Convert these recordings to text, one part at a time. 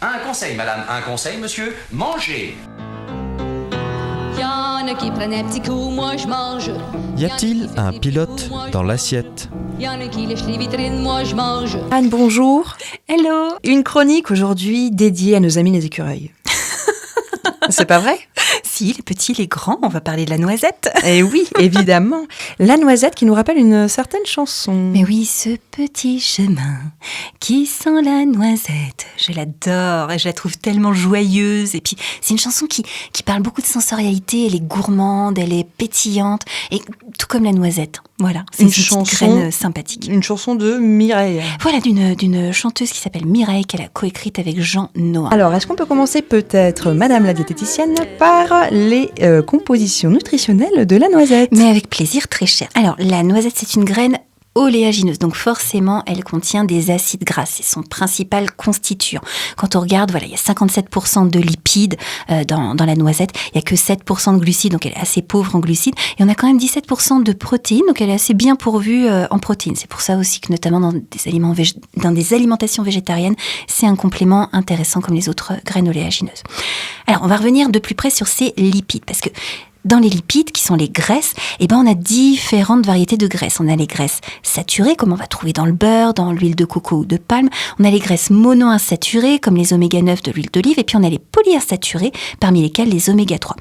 Un conseil, madame, un conseil, monsieur, mangez. Y'en a qui prennent un petit coup, moi je mange. Y a-t-il un pilote dans l'assiette ? Y'en a qui lèchent les vitrines, moi je mange. Anne, bonjour. Hello. Une chronique aujourd'hui dédiée à nos amis les écureuils. C'est pas vrai ? Si, les petits, les grands, on va parler de la noisette. Eh oui, évidemment. La noisette qui nous rappelle une certaine chanson. Mais oui, ce petit chemin qui sent la noisette. Je l'adore et je la trouve tellement joyeuse. Et puis, c'est une chanson qui parle beaucoup de sensorialité. Elle est gourmande, elle est pétillante. Et tout comme la noisette. Voilà, c'est une petite graine sympathique. Une chanson de Mireille. Voilà, d'une chanteuse qui s'appelle Mireille, qu'elle a coécrite avec Jean Nohain. Alors, est-ce qu'on peut commencer peut-être, Madame la diététicienne, par les compositions nutritionnelles de la noisette ? Mais avec plaisir, très cher. Alors, la noisette, c'est une graine oléagineuse, donc forcément, elle contient des acides gras. C'est son principal constituant. Quand on regarde, voilà, il y a 57% de lipides dans la noisette. Il y a que 7% de glucides, donc elle est assez pauvre en glucides. Et on a quand même 17% de protéines, donc elle est assez bien pourvue en protéines. C'est pour ça aussi que notamment dans des alimentations végétariennes, c'est un complément intéressant comme les autres graines oléagineuses. Alors, on va revenir de plus près sur ces lipides, parce que dans les lipides, qui sont les graisses, on a différentes variétés de graisses. On a les graisses saturées, comme on va trouver dans le beurre, dans l'huile de coco ou de palme. On a les graisses monoinsaturées, comme les oméga 9 de l'huile d'olive. Et puis, on a les polyinsaturées, parmi lesquelles les oméga 3.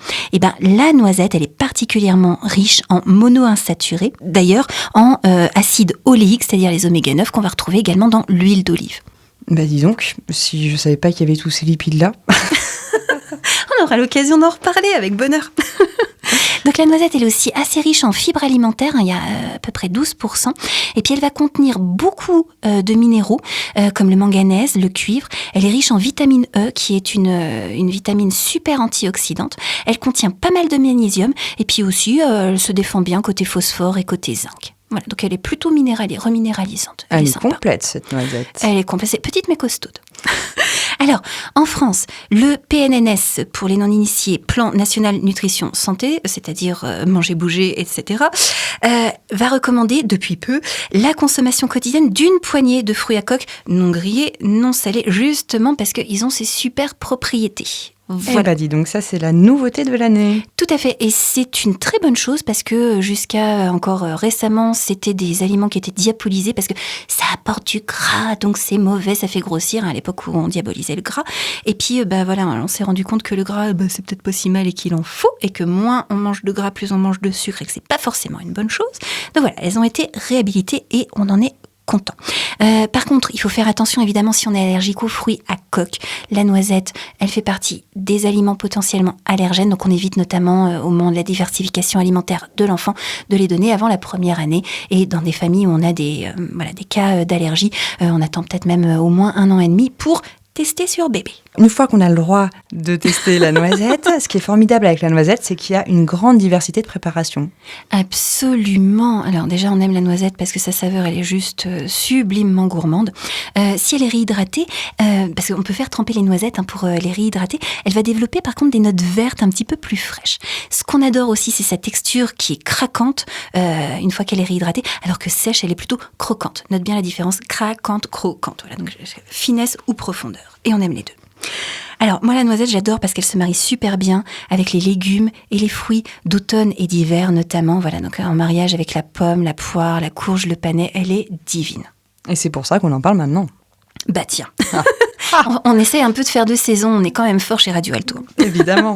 La noisette, elle est particulièrement riche en monoinsaturés. D'ailleurs, en acides oléiques, c'est-à-dire les oméga 9, qu'on va retrouver également dans l'huile d'olive. Dis donc, si je savais pas qu'il y avait tous ces lipides-là... On aura l'occasion d'en reparler avec bonheur. Donc la noisette, elle est aussi assez riche en fibres alimentaires, il y a à peu près 12%. Et puis elle va contenir beaucoup de minéraux, comme le manganèse, le cuivre. Elle est riche en vitamine E, qui est une vitamine super antioxydante. Elle contient pas mal de magnésium. Et puis aussi, elle se défend bien côté phosphore et côté zinc. Voilà, donc elle est plutôt reminéralisante. Elle est complète, cette noisette. Elle est complète, c'est petite mais costaude. Alors, en France, le PNNS, pour les non-initiés, Plan National Nutrition Santé, c'est-à-dire manger, bouger, etc., va recommander depuis peu la consommation quotidienne d'une poignée de fruits à coque non grillés, non salés, justement parce qu'ils ont ces super propriétés. Voilà. Dis donc, ça c'est la nouveauté de l'année. Tout à fait, et c'est une très bonne chose parce que jusqu'à encore récemment, c'était des aliments qui étaient diabolisés parce que ça apporte du gras, donc c'est mauvais, ça fait grossir, à l'époque où on diabolisait le gras. Et puis on s'est rendu compte que le gras, c'est peut-être pas si mal et qu'il en faut, et que moins on mange de gras, plus on mange de sucre, et que c'est pas forcément une bonne chose. Donc voilà, elles ont été réhabilitées et on en est content. Par contre, il faut faire attention évidemment si on est allergique aux fruits à coque. La noisette, elle fait partie des aliments potentiellement allergènes, donc on évite notamment au moment de la diversification alimentaire de l'enfant de les donner avant la première année. Et dans des familles où on a des cas d'allergie, on attend peut-être même au moins 1 an et demi pour tester sur bébé. Une fois qu'on a le droit de tester la noisette, ce qui est formidable avec la noisette, c'est qu'il y a une grande diversité de préparations. Absolument. Alors déjà, on aime la noisette parce que sa saveur, elle est juste sublimement gourmande. Si elle est réhydratée, parce qu'on peut faire tremper les noisettes pour les réhydrater, elle va développer par contre des notes vertes un petit peu plus fraîches. Ce qu'on adore aussi, c'est sa texture qui est craquante une fois qu'elle est réhydratée, alors que sèche, elle est plutôt croquante. Note bien la différence, craquante, croquante. Voilà, donc finesse ou profondeur. Et on aime les deux. Alors, moi, la noisette, j'adore parce qu'elle se marie super bien avec les légumes et les fruits d'automne et d'hiver, notamment. Voilà, donc en mariage avec la pomme, la poire, la courge, le panais, elle est divine. Et c'est pour ça qu'on en parle maintenant. Tiens. On essaie un peu de faire 2 saisons, on est quand même fort chez Radio Alto. Évidemment.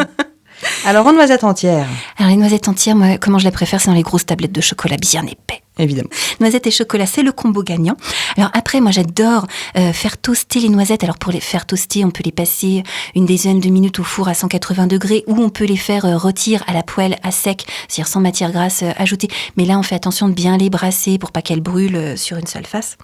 Alors, en noisettes entières. Alors, les noisettes entières, moi, comment je les préfère, c'est dans les grosses tablettes de chocolat bien épais. Évidemment. Noisettes et chocolat, c'est le combo gagnant. Alors après, moi j'adore faire toaster les noisettes. Alors pour les faire toaster, on peut les passer une dizaine de minutes au four à 180 degrés ou on peut les faire rôtir à la poêle à sec, c'est-à-dire sans matière grasse ajoutée. Mais là, on fait attention de bien les brasser pour pas qu'elles brûlent sur une seule face.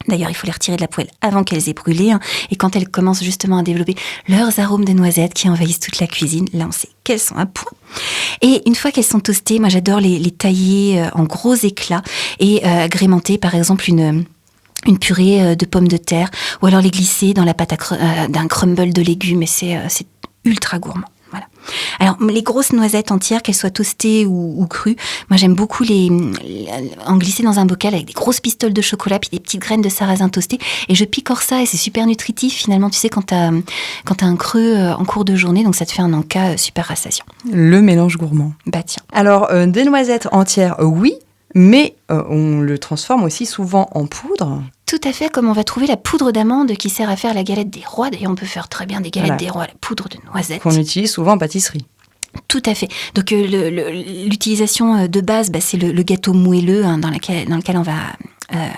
D'ailleurs, il faut les retirer de la poêle avant qu'elles aient brûlé. Et quand elles commencent justement à développer leurs arômes de noisettes qui envahissent toute la cuisine, là, on sait qu'elles sont à point. Et une fois qu'elles sont toastées, moi, j'adore les tailler en gros éclats et agrémenter, par exemple, une purée de pommes de terre ou alors les glisser dans la pâte d'un crumble de légumes. Et c'est ultra gourmand. Voilà. Alors, les grosses noisettes entières, qu'elles soient toastées ou crues, moi j'aime beaucoup en glisser dans un bocal avec des grosses pistoles de chocolat puis des petites graines de sarrasin toastées et je picore ça et c'est super nutritif finalement, tu sais, quand t'as un creux en cours de journée, donc ça te fait un encas super rassasiant. Le mélange gourmand. Bah tiens. Alors, des noisettes entières, oui, mais on le transforme aussi souvent en poudre. Tout à fait, comme on va trouver la poudre d'amande qui sert à faire la galette des rois. D'ailleurs, on peut faire très bien des galettes des rois à la poudre de noisettes. Qu'on utilise souvent en pâtisserie. Tout à fait. Donc, l'utilisation de base, c'est le gâteau moelleux dans lequel on va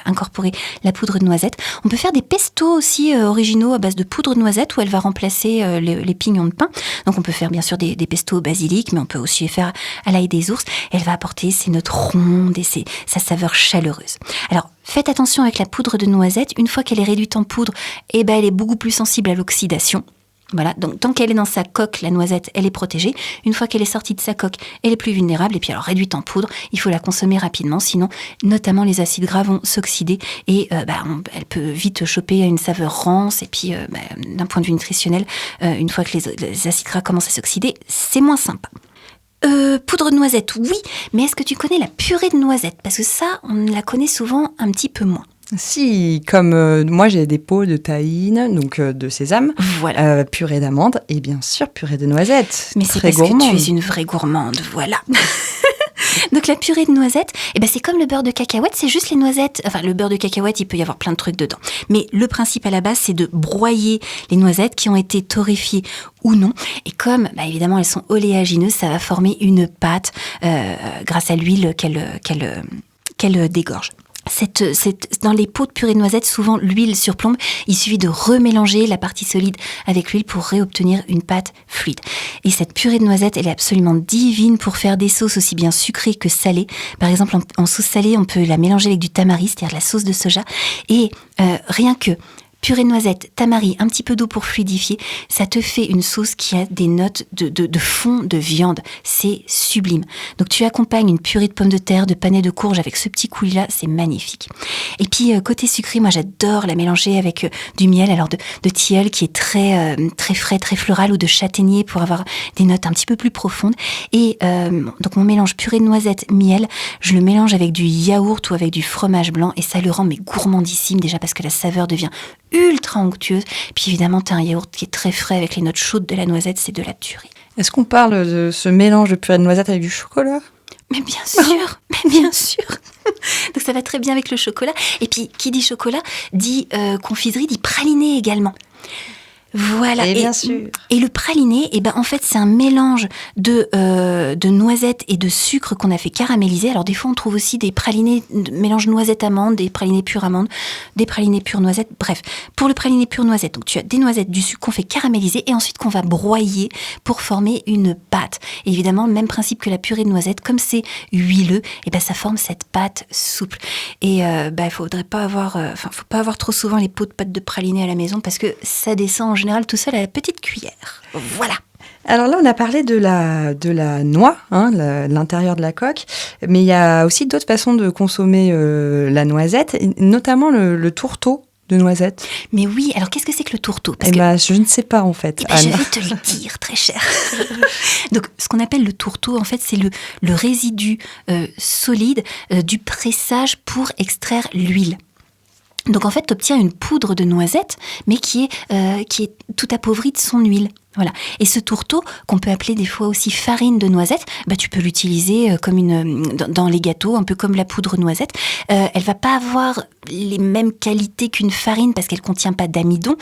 incorporer la poudre de noisette. On peut faire des pestos aussi originaux à base de poudre de noisette où elle va remplacer les pignons de pain. Donc, on peut faire bien sûr des pestos au basilic, mais on peut aussi les faire à l'ail des ours. Elle va apporter ses notes rondes et sa saveur chaleureuse. Alors, faites attention avec la poudre de noisette. Une fois qu'elle est réduite en poudre, elle est beaucoup plus sensible à l'oxydation. Voilà, donc tant qu'elle est dans sa coque, la noisette, elle est protégée. Une fois qu'elle est sortie de sa coque, elle est plus vulnérable. Et puis alors, réduite en poudre, il faut la consommer rapidement. Sinon, notamment les acides gras vont s'oxyder et elle peut vite choper une saveur rance. Et puis, d'un point de vue nutritionnel, une fois que les acides gras commencent à s'oxyder, c'est moins sympa. Poudre de noisette, oui. Mais est-ce que tu connais la purée de noisette ? Parce que ça, on la connaît souvent un petit peu moins. Si, comme moi j'ai des pots de tahine, donc de sésame, voilà. Purée d'amande et bien sûr purée de noisettes. Mais c'est parce que tu es une vraie gourmande, voilà. Donc la purée de noisettes, c'est comme le beurre de cacahuète, c'est juste les noisettes. Enfin, le beurre de cacahuète, il peut y avoir plein de trucs dedans. Mais le principe à la base, c'est de broyer les noisettes qui ont été torréfiées ou non. Et comme, évidemment, elles sont oléagineuses, ça va former une pâte grâce à l'huile qu'elle dégorge. Dans les pots de purée de noisettes, souvent l'huile surplombe. Il suffit de remélanger la partie solide avec l'huile pour réobtenir une pâte fluide. Et cette purée de noisettes, elle est absolument divine pour faire des sauces aussi bien sucrées que salées. Par exemple, en sauce salée, on peut la mélanger avec du tamari, c'est-à-dire de la sauce de soja. Et rien que purée de noisettes, tamari, un petit peu d'eau pour fluidifier, ça te fait une sauce qui a des notes de fond de viande. C'est sublime. Donc tu accompagnes une purée de pommes de terre, de panais de courge avec ce petit coulis-là, c'est magnifique. Et puis côté sucré, moi j'adore la mélanger avec du miel, alors de tilleul qui est très frais, très floral, ou de châtaignier pour avoir des notes un petit peu plus profondes. Et donc mon mélange purée de noisettes, miel, je le mélange avec du yaourt ou avec du fromage blanc et ça le rend gourmandissime déjà parce que la saveur devient ultra onctueuse. Puis évidemment, tu as un yaourt qui est très frais avec les notes chaudes de la noisette, c'est de la tuerie. Est-ce qu'on parle de ce mélange de purée de noisette avec du chocolat ? Mais bien sûr, mais bien sûr. Donc ça va très bien avec le chocolat. Et puis, qui dit chocolat, dit confiserie, dit praliné également. Voilà. Et bien sûr. Et le praliné, en fait, c'est un mélange de noisettes et de sucre qu'on a fait caraméliser. Alors, des fois, on trouve aussi des pralinés mélange noisettes-amandes, des pralinés pure amandes, des pralinés pure noisettes. Bref, pour le praliné pure noisette, donc tu as des noisettes, du sucre qu'on fait caraméliser et ensuite qu'on va broyer pour former une pâte. Et évidemment, même principe que la purée de noisettes, comme c'est huileux, ça forme cette pâte souple. Et faut pas avoir trop souvent les pots de pâte de praliné à la maison parce que ça descend en général tout seul à la petite cuillère. Voilà. Alors là, on a parlé de la noix, l'intérieur de la coque, mais il y a aussi d'autres façons de consommer la noisette, notamment le tourteau de noisette. Mais oui, alors qu'est-ce que c'est que le tourteau ? Je ne sais pas en fait. Je vais te le dire, très cher. Donc, ce qu'on appelle le tourteau, en fait, c'est le résidu solide du pressage pour extraire l'huile. Donc en fait, tu obtiens une poudre de noisette, mais qui est tout appauvrie de son huile. Voilà. Et ce tourteau, qu'on peut appeler des fois aussi farine de noisette, tu peux l'utiliser dans les gâteaux, un peu comme la poudre noisette. Elle va pas avoir les mêmes qualités qu'une farine parce qu'elle contient pas d'amidon.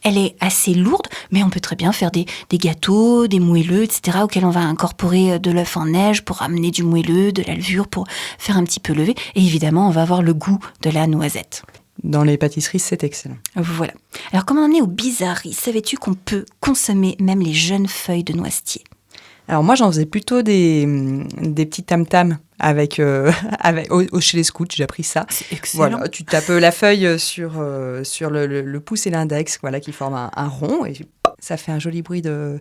Elle est assez lourde, mais on peut très bien faire des gâteaux, des moelleux, etc., auxquels on va incorporer de l'œuf en neige pour amener du moelleux, de la levure pour faire un petit peu lever. Et évidemment, on va avoir le goût de la noisette. Dans les pâtisseries, c'est excellent. Voilà. Alors, comme on en est aux bizarreries, savais-tu qu'on peut consommer même les jeunes feuilles de noisetier ? Alors moi, j'en faisais plutôt des petits tam-tams chez les scouts, j'ai appris ça. C'est excellent. Voilà, tu tapes la feuille sur le pouce et l'index, qui forment un rond, et Ça fait un joli bruit de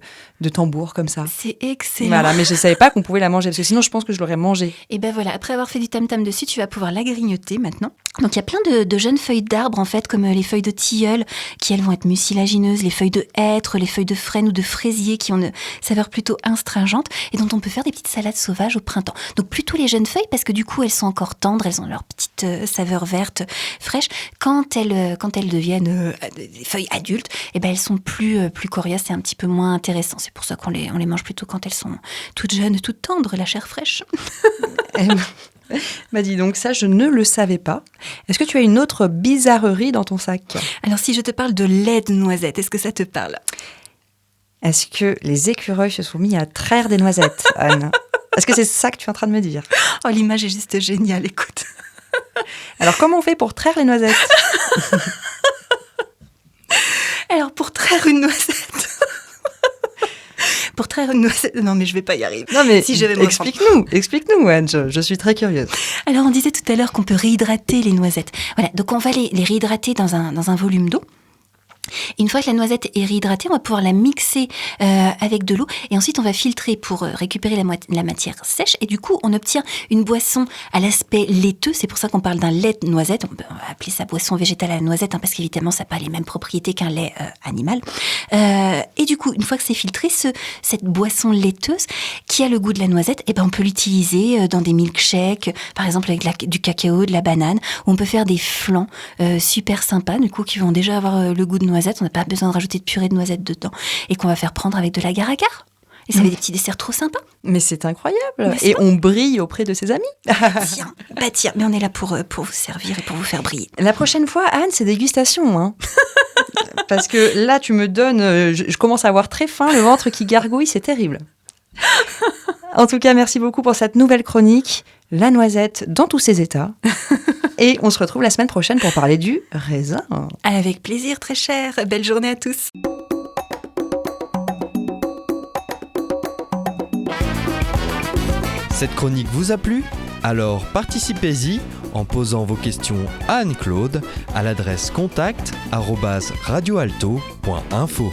tambour comme ça. C'est excellent. Voilà, mais je ne savais pas qu'on pouvait la manger, parce que sinon je pense que je l'aurais mangée. Et ben voilà, après avoir fait du tam-tam dessus, tu vas pouvoir la grignoter maintenant. Donc il y a plein de jeunes feuilles d'arbres en fait, comme les feuilles de tilleul, qui elles vont être mucilagineuses, les feuilles de hêtre, les feuilles de frêne ou de fraisier, qui ont une saveur plutôt astringente et dont on peut faire des petites salades sauvages au printemps. Donc plutôt les jeunes feuilles, parce que du coup elles sont encore tendres, elles ont leur petite saveur verte fraîche. Quand elles deviennent des feuilles adultes, et ben elles sont plus coriaces et un petit peu moins intéressantes. C'est pour ça qu'on les mange plutôt quand elles sont toutes jeunes, toutes tendres, la chair fraîche. Bah dis donc, ça je ne le savais pas. Est-ce que tu as une autre bizarrerie dans ton sac? Alors si je te parle de lait de noisette, est-ce que ça te parle? Est-ce que les écureuils se sont mis à traire des noisettes, Anne? Est-ce que c'est ça que tu es en train de me dire? Oh, l'image est juste géniale, écoute. Alors comment on fait pour traire les noisettes? Alors pour traire une noisette... Pour traire une noisette... Non, mais je vais pas y arriver. Non, mais si je vais explique-nous, Anne, je suis très curieuse. Alors, on disait tout à l'heure qu'on peut réhydrater les noisettes. Voilà, donc on va les réhydrater dans un volume d'eau. Et une fois que la noisette est réhydratée, on va pouvoir la mixer avec de l'eau et ensuite on va filtrer pour récupérer la matière sèche et du coup on obtient une boisson à l'aspect laiteux. C'est pour ça qu'on parle d'un lait de noisette. On va appeler ça boisson végétale à la noisette parce qu'évidemment ça n'a pas les mêmes propriétés qu'un lait animal. Et du coup, une fois que c'est filtré, cette boisson laiteuse qui a le goût de la noisette, eh ben on peut l'utiliser dans des milkshakes, par exemple avec du cacao, de la banane, où on peut faire des flans super sympas, du coup qui vont déjà avoir le goût de noisette. On n'a pas besoin de rajouter de purée de noisettes dedans et qu'on va faire prendre avec de l'agar-agar. Et ça fait des petits desserts trop sympas. Mais c'est incroyable. Et on brille auprès de ses amis. Tiens, mais on est là pour vous servir et pour vous faire briller. La prochaine fois, Anne, c'est dégustation, hein. Parce que là, tu me donnes... je commence à avoir très faim, le ventre qui gargouille, c'est terrible. En tout cas, merci beaucoup pour cette nouvelle chronique. La noisette dans tous ses états. Et on se retrouve la semaine prochaine pour parler du raisin. Avec plaisir, très cher. Belle journée à tous. Cette chronique vous a plu? Alors participez-y en posant vos questions à Anne-Claude à l'adresse contact@radioalto.info.